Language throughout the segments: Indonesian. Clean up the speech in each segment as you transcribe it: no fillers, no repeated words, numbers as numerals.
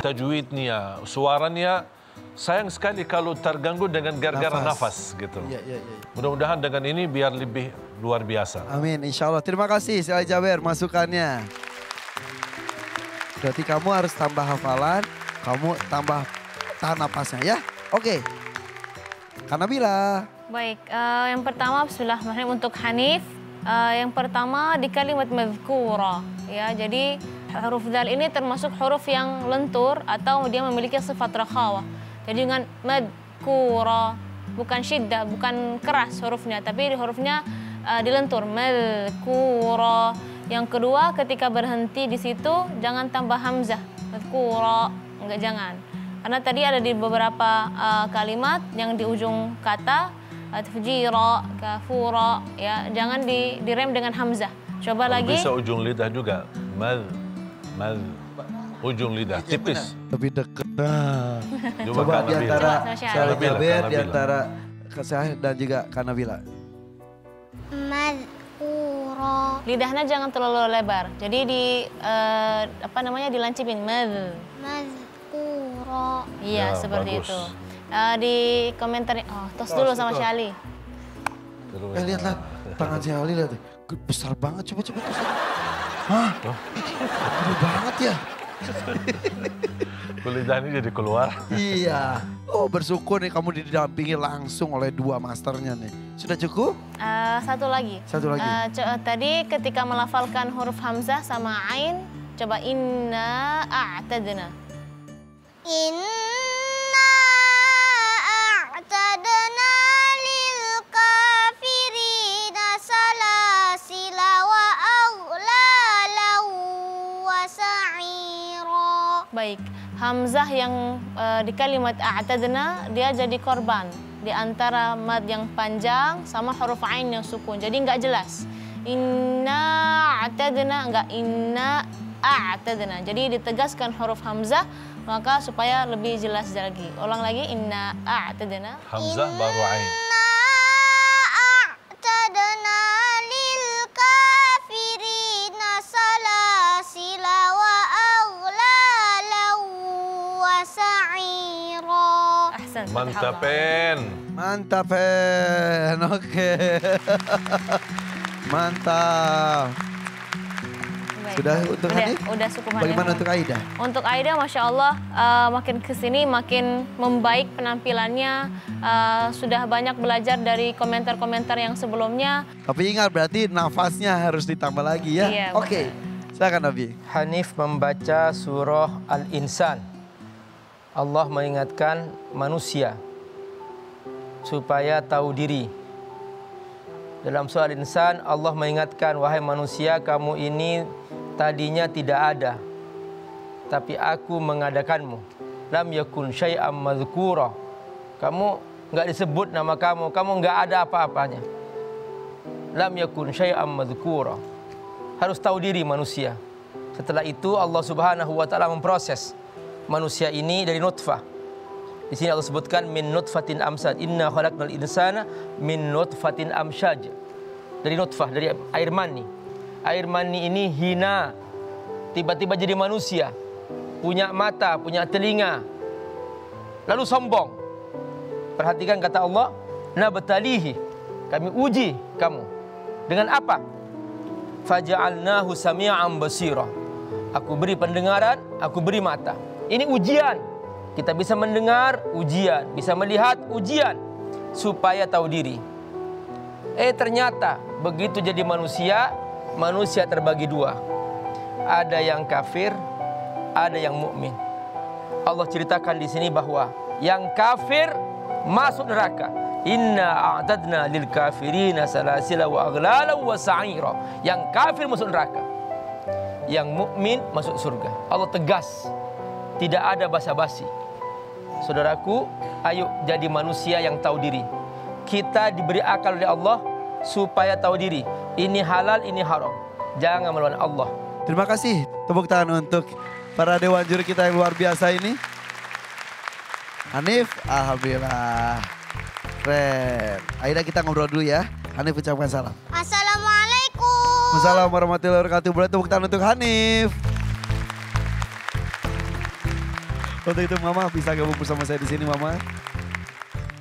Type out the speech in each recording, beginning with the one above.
tajwidnya, suaranya. Sayang sekali kalau terganggu dengan gara-gara nafas gitu. Mudah-mudahan dengan ini biar lebih luar biasa. Amin, insya Allah. Terima kasih Sila Jaber masukannya. Berarti kamu harus tambah hafalan, kamu tambah tahan napasnya ya. Oke. Kak Nabila. Baik, yang pertama bismillahirrahmanirrahim untuk Hanif. Yang pertama di kalimat madhkura. Ya, jadi huruf dal ini termasuk huruf yang lentur atau dia memiliki sifat rakhawah. Jadi dengan madhkura, bukan syiddah, bukan keras hurufnya, tapi hurufnya dilentur, madhkura. Yang kedua, ketika berhenti di situ jangan tambah hamzah, madhkura, enggak, jangan. Karena tadi ada di beberapa kalimat yang di ujung kata tafjira, kafura, ya, jangan direm dengan hamzah. Coba lagi. Bisa ujung lidah juga, ujung lidah tipis. Lebih dekat. Coba di antara Sila Jaber, di antara saya dan juga Kak Nabila. Madhkura. Lidahnya jangan terlalu lebar. Jadi dilancipin. Madhkura. Iya, seperti bagus. itu. Di komentar, tos dulu sama Syali. Lihatlah tangan Syali, lihat. Besar banget, coba tos. Hah? Gede banget ya. Lidahnya jadi keluar. Iya. Oh, bersyukur nih kamu didampingi langsung oleh dua masternya nih. Sudah cukup? Satu lagi. Tadi ketika melafalkan huruf hamzah sama ain, coba inna a'tadna. Inna a'tadna lil kafirina salasila wa aghlalan wa sa'ira. Baik, hamzah yang di kalimat a'tadna dia jadi korban di antara mad yang panjang sama huruf ain yang sukun. Jadi nggak jelas. Inna a'tadna, nggak inna a'tadna. Jadi ditegaskan huruf hamzah maka supaya lebih jelas lagi. Ulang lagi, inna a'tadna. Hamzah baru ain. Inna a'tadna lil kafirina salasila wa aghlalan wa sa'ira. Ahsan. Mantapen. Oke. Mantap. Sudah untuk Hanif? Udah cukup Hanif. Bagaimana untuk Aida? Untuk Aida, Masya Allah, makin kesini makin membaik penampilannya. Sudah banyak belajar dari komentar-komentar yang sebelumnya. Tapi ingat berarti nafasnya harus ditambah lagi ya? Iya, Oke, silakan Nabi. Hanif membaca surah Al-Insan. Allah mengingatkan manusia supaya tahu diri. Dalam surah Al-Insan Allah mengingatkan, wahai manusia, kamu ini tadinya tidak ada, tapi aku mengadakanmu. Lam yakun syai'am madhkura. Kamu enggak disebut nama kamu enggak ada apa-apanya. Lam yakun syai'am madhkura. Harus tahu diri manusia. Setelah itu Allah Subhanahu wa taala memproses manusia ini dari nutfah. Di sini Allah sebutkan min nutfatin amsad. Inna khalaqnal insana min nutfatin amsyaj. Dari nutfah, dari air mani. Air mani ini hina, tiba-tiba jadi manusia, punya mata, punya telinga, lalu sombong. Perhatikan kata Allah, nabtalihi, kami uji kamu. Dengan apa? Faja'alnahu sami'an basira. Aku beri pendengaran, aku beri mata. Ini ujian. Kita bisa mendengar, ujian. Bisa melihat, ujian. Supaya tahu diri. Ternyata begitu jadi manusia, manusia terbagi dua. Ada yang kafir, ada yang mukmin. Allah ceritakan di sini bahwa yang kafir masuk neraka. Inna a'tadna lil kafirina salasila wa aghlalan wa sa'ira. Yang kafir masuk neraka. Yang mukmin masuk surga. Allah tegas. Tidak ada basa-basi. Saudaraku, ayo jadi manusia yang tahu diri. Kita diberi akal oleh Allah supaya tahu diri. Ini halal, ini haram. Jangan melawan Allah. Terima kasih. Tepuk tangan untuk para dewan juri kita yang luar biasa ini. Hanif, alhamdulillah. Keren. Aida, kita ngobrol dulu ya. Hanif ucapkan salam. Assalamualaikum. Assalamualaikum warahmatullahi wabarakatuh. Boleh tepuk tangan untuk Hanif. Untuk itu Mama bisa gabung bersama saya di sini Mama.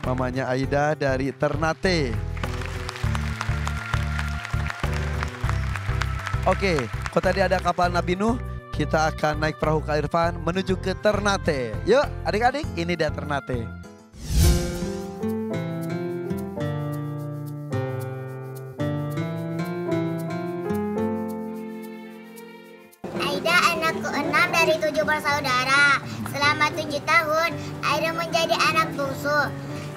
Mamanya Aida dari Ternate. Oke, kalau tadi ada kapal Nabi Nuh, kita akan naik perahu Kak Irfan menuju ke Ternate. Yuk adik-adik, ini dia Ternate. Aida anak ke-6 dari 7 bersaudara. Selama 7 tahun, Aida menjadi anak bungsu.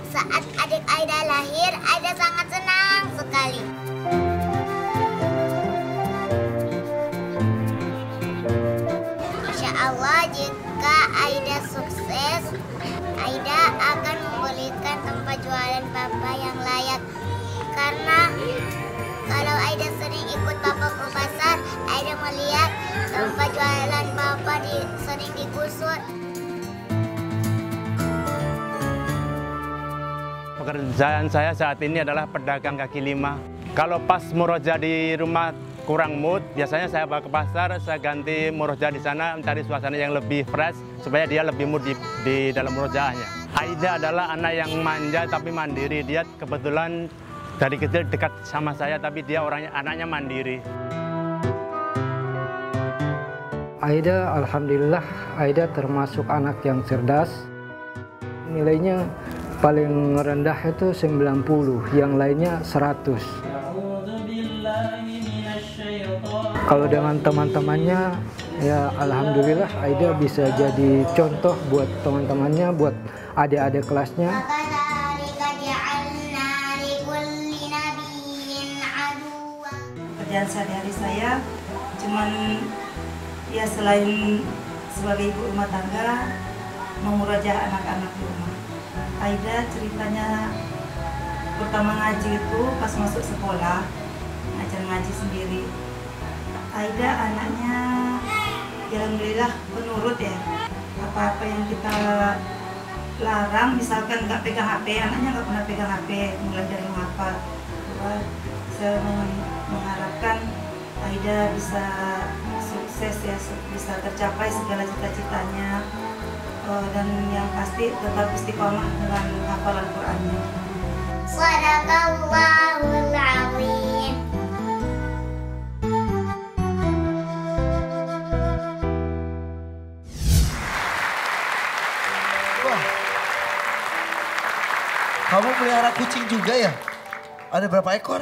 Saat adik Aida lahir, Aida sangat senang sekali. Insya Allah, jika Aida sukses, Aida akan membelikan tempat jualan Papa yang layak. Karena kalau Aida sering ikut Papa ke pasar, Aida melihat tempat jualan Papa sering digusur. Pekerjaan saya saat ini adalah pedagang kaki lima. Kalau pas muroja di rumah kurang mood, biasanya saya bawa ke pasar, saya ganti muroja di sana, mencari suasana yang lebih fresh, supaya dia lebih mood di dalam murojaahnya. Aida adalah anak yang manja tapi mandiri. Dia kebetulan dari kecil dekat sama saya, tapi dia anaknya mandiri. Aida, alhamdulillah, Aida termasuk anak yang cerdas. Nilainya paling rendah itu 90, yang lainnya 100. Kalau dengan teman-temannya, ya alhamdulillah Aida bisa jadi contoh buat teman-temannya, buat adik-adik kelasnya. Pekerjaan sehari-hari saya cuman ya selain sebagai ibu rumah tangga, memurajah anak-anak di rumah. Aida ceritanya pertama ngaji itu pas masuk sekolah, ngajar ngaji sendiri. Aida anaknya alhamdulillah penurut ya. Apa-apa yang kita larang, misalkan nggak pegang HP, anaknya nggak pernah pegang HP, mulai dari menghafal. Saya mengharapkan Aida bisa sukses ya, bisa tercapai segala cita-citanya. Dan yang pasti tetap istiqomah dengan hafalan Qur'annya. Shadaqallahul Azim. Wah. Kamu pelihara kucing juga ya? Ada berapa ekor?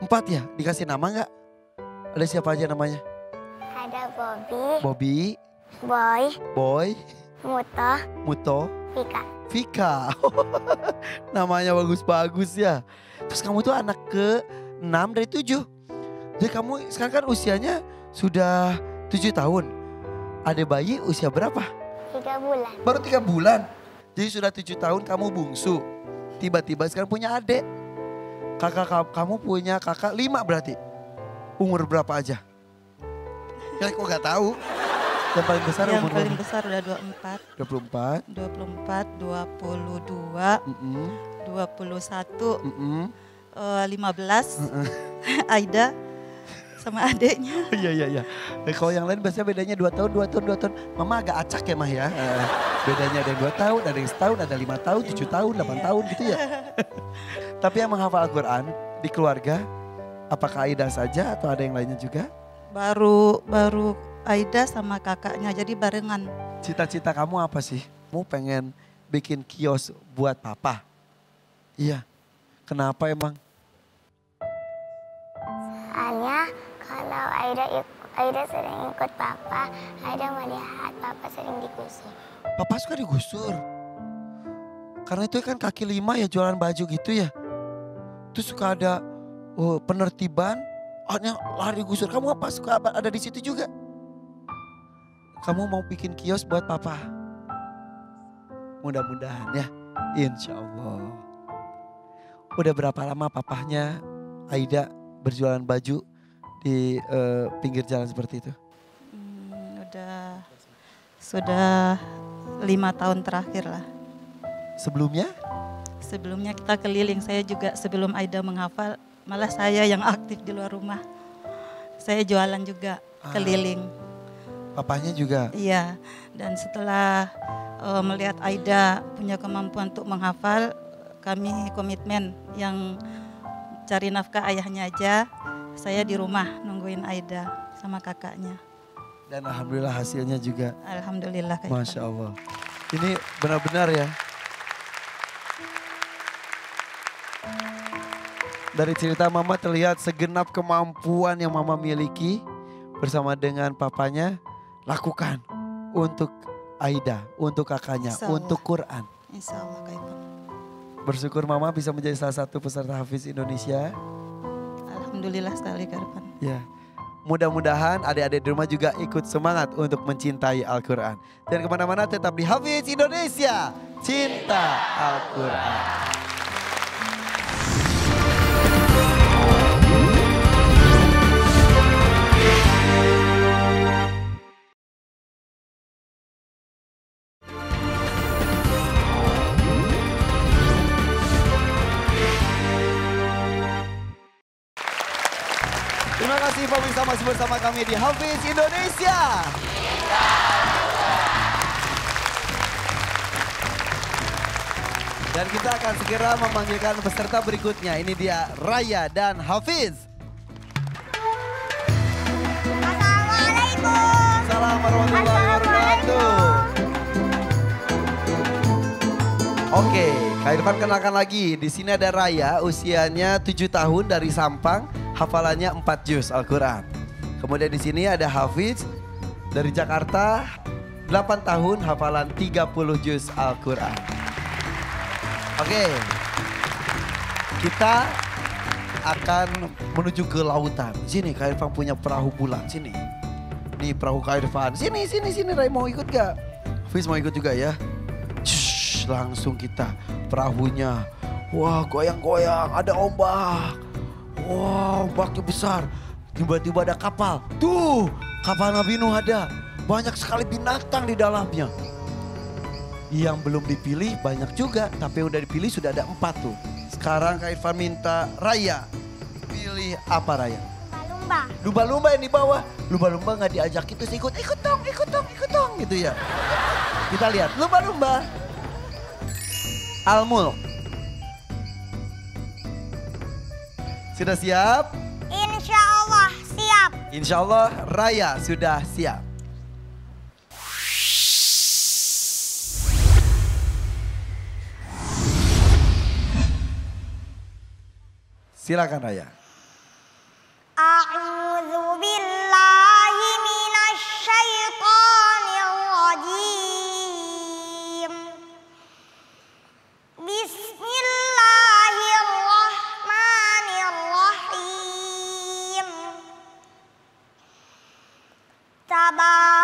4. 4 ya? Dikasih nama nggak? Ada siapa aja namanya? Ada Bobby, Bobby, Boy, Boy, Muto, Muto, Vika. Vika. Namanya bagus-bagus ya. Terus kamu tuh anak ke-6 dari 7. Jadi kamu sekarang kan usianya sudah 7 tahun. Ada bayi usia berapa? 3 bulan. Baru 3 bulan. Jadi sudah 7 tahun kamu bungsu. Tiba-tiba sekarang punya adik. Kamu punya kakak 5 berarti. Umur berapa aja? Ya kok gak tahu. Yang paling besar Yang umur paling berapa? besar udah 24. 22, 15, Aida sama adiknya. Iya. Kalau yang lain biasanya bedanya 2 tahun. Mama agak acak ya Mah ya. Bedanya ada yang 2 tahun, ada yang setahun, ada 5 tahun, 7 tahun, 8 tahun gitu ya. Tapi yang menghafal Al-Quran di keluarga, apakah Aida saja atau ada yang lainnya juga? Baru Aida sama kakaknya, jadi barengan. Cita-cita kamu apa sih? Kamu pengen bikin kios buat papa? Iya. Kenapa emang? Soalnya kalau Aida sering ikut Papa, Aida melihat Papa sering digusur. Papa suka digusur. Karena itu kan kaki 5 ya jualan baju gitu ya. Terus suka ada penertiban, lari gusur. Kamu apa suka ada di situ juga? Kamu mau bikin kios buat papa? Mudah-mudahan ya, insya Allah. Udah berapa lama papahnya Aida berjualan baju di pinggir jalan seperti itu? Sudah 5 tahun terakhir lah. Sebelumnya? Sebelumnya kita keliling, saya juga sebelum Aida menghafal, malah saya yang aktif di luar rumah. Saya jualan juga keliling. Papanya juga? Iya, dan setelah melihat Aida punya kemampuan untuk menghafal, kami komitmen yang cari nafkah ayahnya aja, saya di rumah nungguin Aida sama kakaknya. Dan alhamdulillah hasilnya juga. Alhamdulillah. Masya Allah. Ini benar-benar ya. Dari cerita Mama terlihat segenap kemampuan yang Mama miliki bersama dengan papanya lakukan untuk Aida, untuk kakaknya, untuk Quran. Insya Allah Kak Irfan. Bersyukur Mama bisa menjadi salah satu peserta Hafiz Indonesia. Alhamdulillah sekali Kak Irfan. Ya. Mudah-mudahan adik-adik di rumah juga ikut semangat untuk mencintai Al-Quran. Dan kemana-mana tetap di Hafiz Indonesia. Cinta Al-Quran. Terima kasih pemirsa masih bersama kami di Hafiz Indonesia. Dan kita akan segera memanggilkan peserta berikutnya. Ini dia Raya dan Hafiz. Assalamualaikum. Assalamualaikum warahmatullahi wabarakatuh. Oke, Kak Irfan kenalkan lagi. Di sini ada Raya, usianya 7 tahun dari Sampang. Hafalannya 4 juz Al-Quran. Kemudian di sini ada Hafiz dari Jakarta, 8 tahun hafalan 30 juz Al-Quran. Oke, kita akan menuju ke lautan. Sini Kak Irfan punya perahu bulan, sini. Nih perahu Kak Irfan, sini Ray mau ikut gak? Hafiz mau ikut juga ya? Shhh, langsung kita perahunya. Wah goyang-goyang, ada ombak. Wow, ombaknya besar. Tiba-tiba ada kapal. Tuh, kapal Nabi Nuh ada. Banyak sekali binatang di dalamnya. Yang belum dipilih banyak juga. Tapi yang udah dipilih sudah ada 4 tuh. Sekarang Kak Irfan minta Raya. Pilih apa Raya? Lumba-lumba. Lumba-lumba yang di bawah. Lumba-lumba gak diajak itu ikut dong gitu ya. Kita lihat lumba-lumba. Al-Mulk. Sudah siap? Insya Allah siap. Insya Allah Raya sudah siap. Silakan Raya. A'udzu billahi minasy syaithanir rajim. Bismillahirrahmanirrahim. Tabarak